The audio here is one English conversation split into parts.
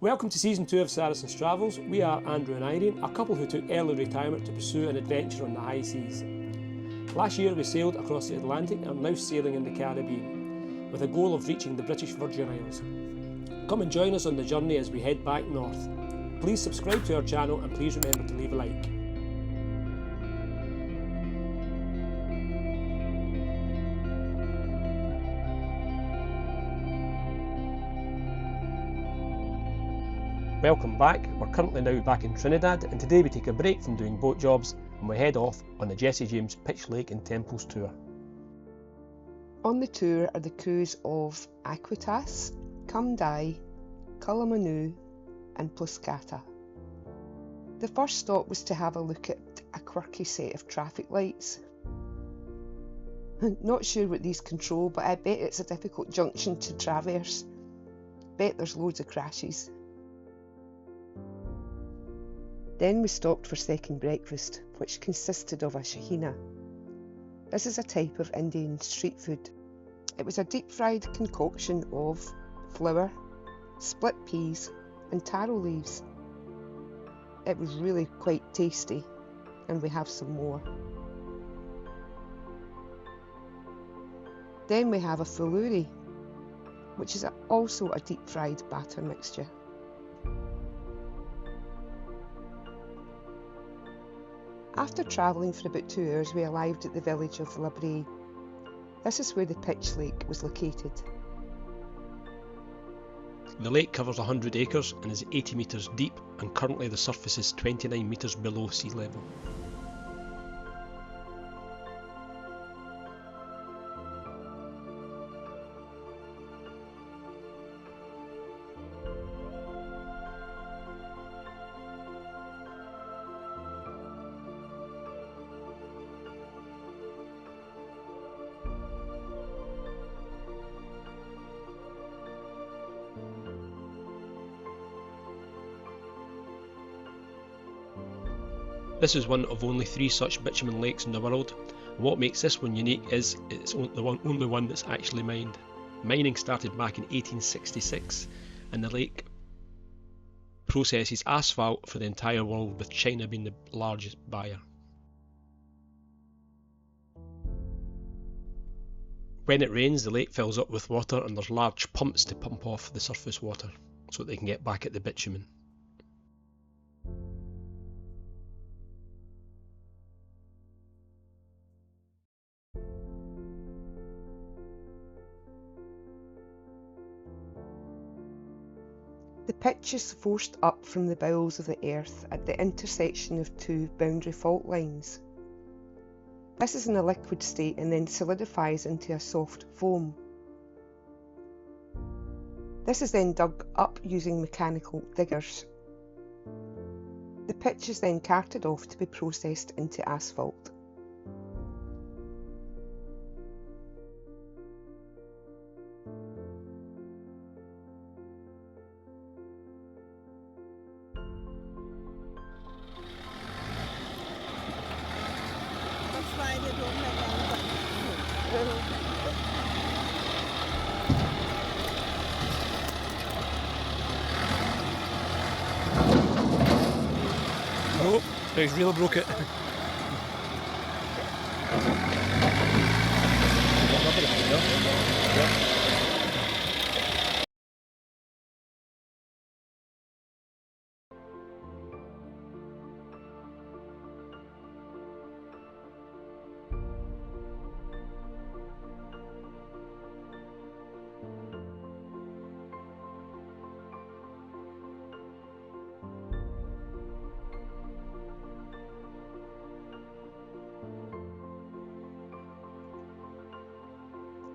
Welcome to Season 2 of Saracens Travels. We are Andrew and Irene, a couple who took early retirement to pursue an adventure on the high seas. Last year we sailed across the Atlantic and are now sailing in the Caribbean, with a goal of reaching the British Virgin Isles. Come and join us on the journey as we head back north. Please subscribe to our channel and please remember to leave a like. Welcome back. We're currently now back in Trinidad, and today we take a break from doing boat jobs and we head off on the Jesse James Pitch Lake and Temples tour. On the tour are the crews of Aquitas, Cum Dai, Cullomanu and Pluscata. The first stop was to have a look at a quirky set of traffic lights. Not sure what these control, but I bet it's a difficult junction to traverse. Bet there's loads of crashes. Then we stopped for second breakfast, which consisted of a shahina. This is a type of Indian street food. It was a deep-fried concoction of flour, split peas and taro leaves. It was really quite tasty, and we have some more. Then we have a fuluri, which is also a deep-fried batter mixture. After travelling for about 2 hours, we arrived at the village of La Brea. This is where the pitch lake was located. The lake covers 100 acres and is 80 metres deep, and currently the surface is 29 metres below sea level. This is one of only 3 such bitumen lakes in the world. What makes this one unique is it's the only one that's actually mined. Mining started back in 1866, and the lake processes asphalt for the entire world, with China being the largest buyer. When it rains, the lake fills up with water, and there's large pumps to pump off the surface water so that they can get back at the bitumen. The pitch is forced up from the bowels of the earth at the intersection of 2 boundary fault lines. This is in a liquid state and then solidifies into a soft foam. This is then dug up using mechanical diggers. The pitch is then carted off to be processed into asphalt. Oh, he's really broke it.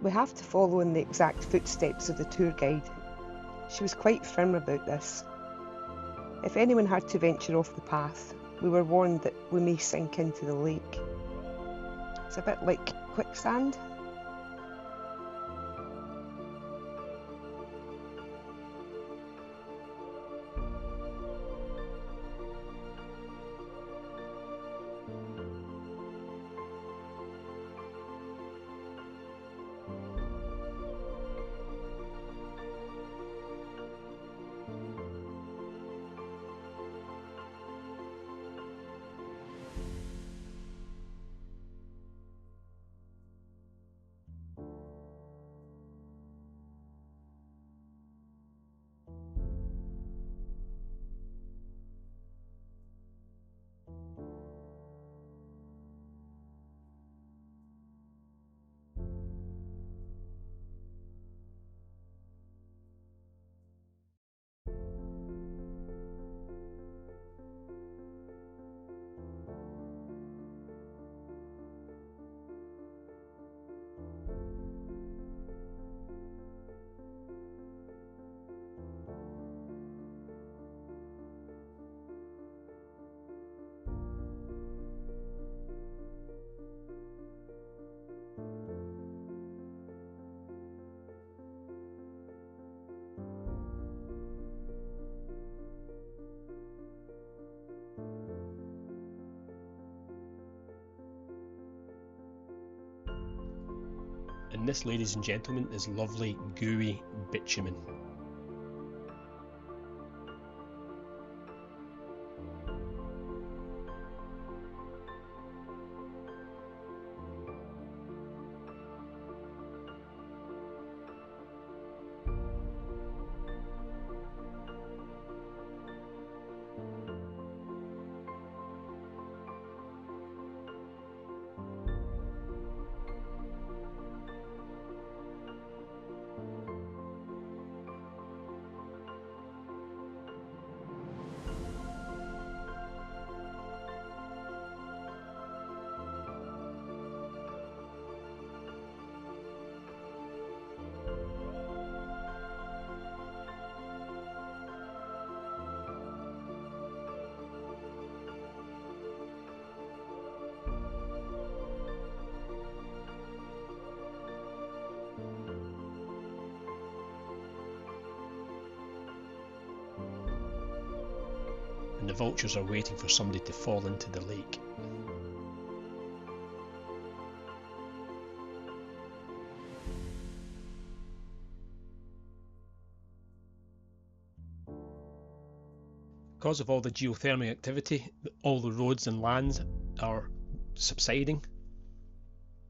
We have to follow in the exact footsteps of the tour guide. She was quite firm about this. If anyone had to venture off the path, we were warned that we may sink into the lake. It's a bit like quicksand. And this, ladies and gentlemen, is lovely, gooey bitumen. And the vultures are waiting for somebody to fall into the lake. Because of all the geothermal activity, all the roads and lands are subsiding,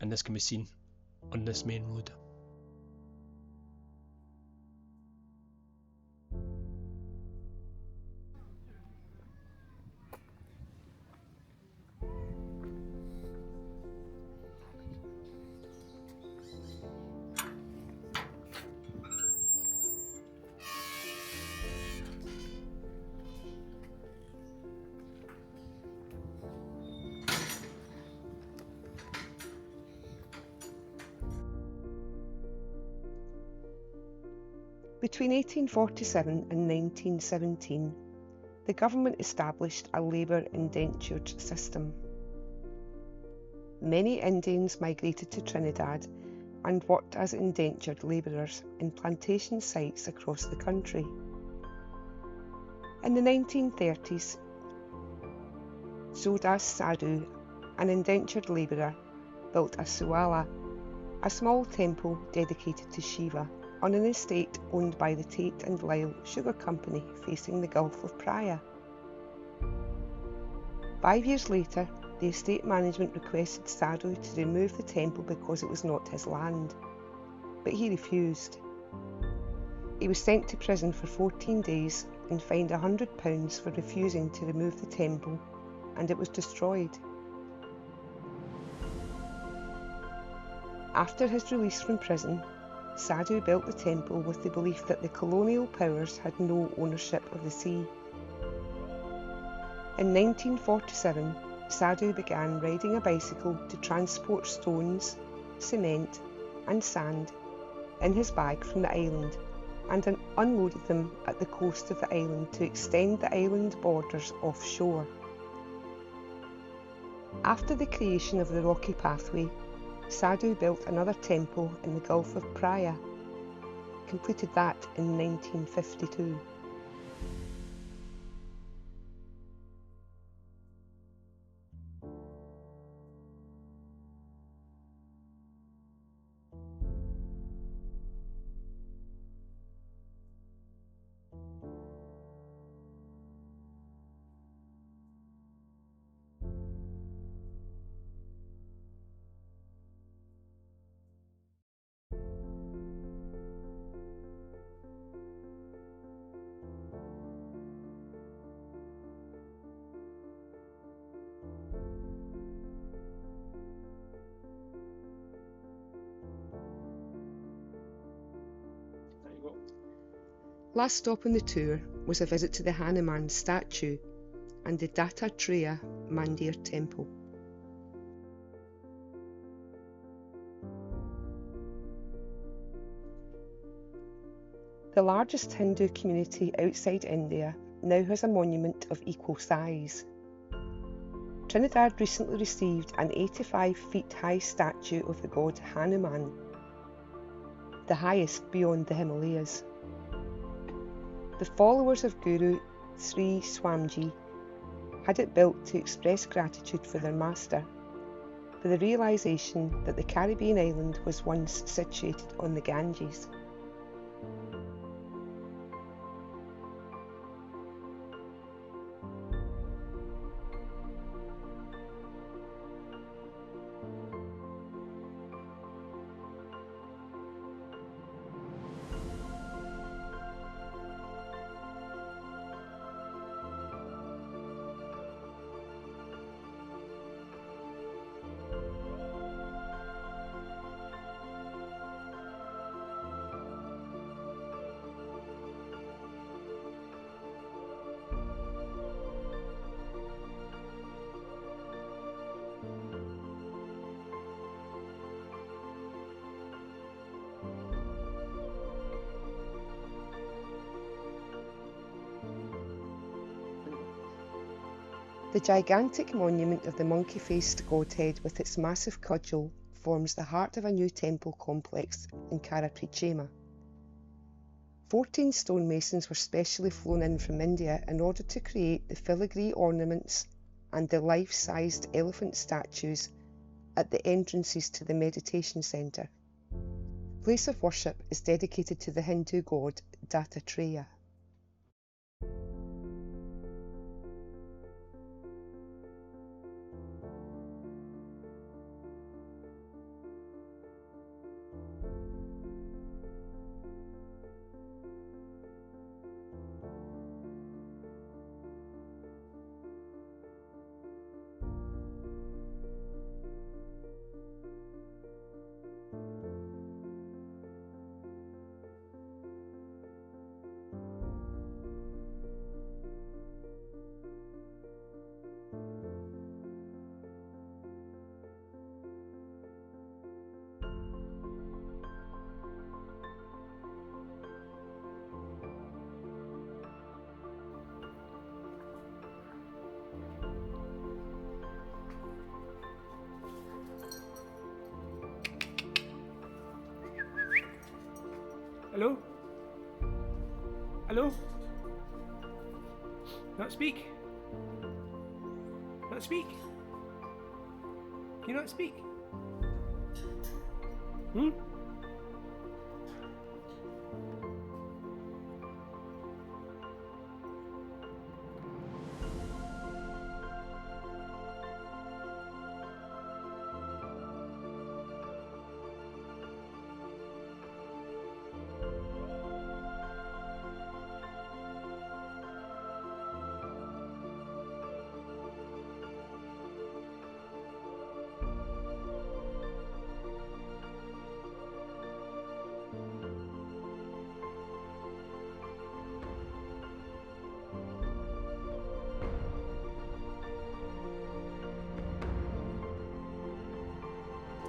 and this can be seen on this main road. Between 1847 and 1917, the government established a labour indentured system. Many Indians migrated to Trinidad and worked as indentured labourers in plantation sites across the country. In the 1930s, Zodas Sadhu, an indentured labourer, built a Suala, a small temple dedicated to Shiva, on an estate owned by the Tate and Lyle Sugar Company facing the Gulf of Praia. 5 years later, the estate management requested Sadhu to remove the temple because it was not his land, but he refused. He was sent to prison for 14 days and fined £100 for refusing to remove the temple, and it was destroyed. After his release from prison, Sadhu built the temple with the belief that the colonial powers had no ownership of the sea. In 1947, Sadhu began riding a bicycle to transport stones, cement and sand in his bag from the island, and unloaded them at the coast of the island to extend the island borders offshore. After the creation of the rocky pathway, Sadhu built another temple in the Gulf of Praia, completed that in 1952. Last stop on the tour was a visit to the Hanuman statue and the Dattatreya Mandir temple. The largest Hindu community outside India now has a monument of equal size. Trinidad recently received an 85 feet high statue of the god Hanuman, the highest beyond the Himalayas. The followers of Guru Sri Swamiji had it built to express gratitude for their master, by the realisation that the Caribbean island was once situated on the Ganges. The gigantic monument of the monkey-faced godhead with its massive cudgel forms the heart of a new temple complex in Karaprichema. 14 stonemasons were specially flown in from India in order to create the filigree ornaments and the life-sized elephant statues at the entrances to the meditation centre. The place of worship is dedicated to the Hindu god Dattatreya. Hello? Hello? Not speak? Not speak? Can you not speak? Hmm?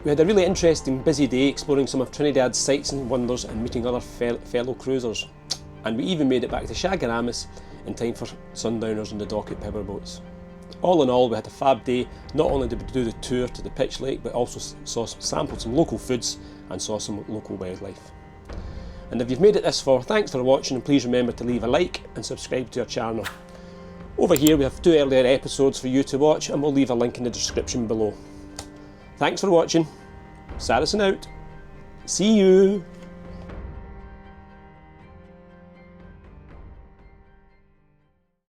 We had a really interesting, busy day exploring some of Trinidad's sights and wonders and meeting other fellow cruisers. And we even made it back to Chaguaramas in time for sundowners on the dock at Pebbleboats. All in all, we had a fab day. Not only did we do the tour to the Pitch Lake, but also sampled some local foods and saw some local wildlife. And if you've made it this far, thanks for watching, and please remember to leave a like and subscribe to our channel. Over here we have 2 earlier episodes for you to watch, and we'll leave a link in the description below. Thanks for watching. Saracen out. See you.